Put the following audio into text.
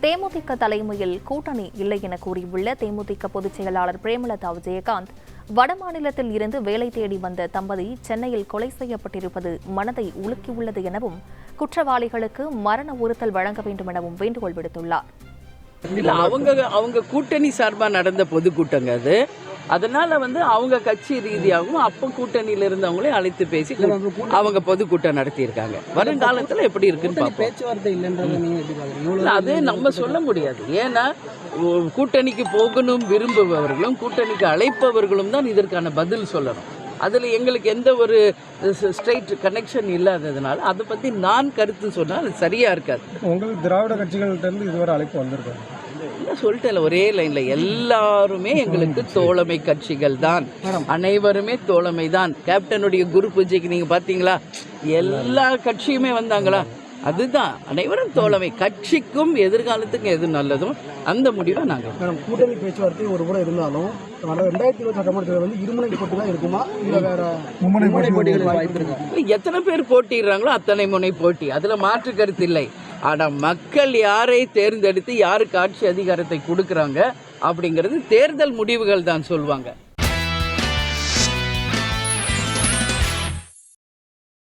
தேமுதிக தலைமையில் கூட்டணி இல்லை என கூறியுள்ள தேமுதிக பொதுச் செயலாளர் பிரேமலதா விஜயகாந்த், வடமாநிலத்தில் இருந்து வேலை தேடி வந்த தம்பதி சென்னையில் கொலை செய்யப்பட்டிருப்பது மனதை உலுக்கியுள்ளது எனவும், குற்றவாளிகளுக்கு மரண உறுத்தல் வழங்க வேண்டும் எனவும் வேண்டுகோள் விடுத்துள்ளார். அவங்க கூட்டணி சார்பா நடந்த பொதுக்கூட்டங்க அது. அதனால அவங்க கட்சி ரீதியாகவும் அப்ப கூட்டணியில இருந்தவங்களே அழைத்து பேசி அவங்க பொதுக்கூட்டம் நடத்தியிருக்காங்க. வருங்காலத்துல எப்படி இருக்குன்னு பேச்சுவார்த்தை இல்லைன்றது அது நம்ம சொல்ல முடியாது. ஏன்னா கூட்டணிக்கு போகணும் விரும்புபவர்களும் கூட்டணிக்கு அழைப்பவர்களும் தான் இதற்கான பதில் சொல்லணும். அதில் எங்களுக்கு எந்த ஒரு ஸ்ட்ரெயிட் கனெக்ஷன் இல்லாததுனால அதை பற்றி நான் கருத்து சொன்னால் அது சரியாக இருக்காது. உங்களுக்கு திராவிட கட்சிகள்கிட்ட இதுவரை அழைப்பு வந்திருக்காங்க? இல்லை, சொல்லிட்டேன் ஒரே லைனில், எல்லாருமே எங்களுக்கு தோழமை கட்சிகள் தான், அனைவருமே தோழமை தான். கேப்டனுடைய குரு பூஜைக்கு நீங்கள் பார்த்தீங்களா, எல்லா கட்சியுமே வந்தாங்களா? அதுதான், அனைவரும் தோழமை. கட்சிக்கும் எதிர்காலத்துக்கும் எது நல்லதும் அந்த முடிவை நாங்கள். கூட்டணி பேச்சுவார்த்தை ஒரு கூட இருந்தாலும் 2020 சட்டமன்றத்தில் இருமுனை போட்டி தான் இருக்குமா, இல்லை வேற மும்முனை போட்டிகள் வாய்ப்பு இருக்கு? எத்தனை பேர் போட்டிடுறாங்களோ அத்தனை முனை போட்டி, அதில் மாற்று கருத்து இல்லை. ஆனால் மக்கள் யாரை தேர்ந்தெடுத்து யாருக்கு ஆட்சி அதிகாரத்தை கொடுக்குறாங்க அப்படிங்கிறது தேர்தல் முடிவுகள் தான் சொல்லுவாங்க.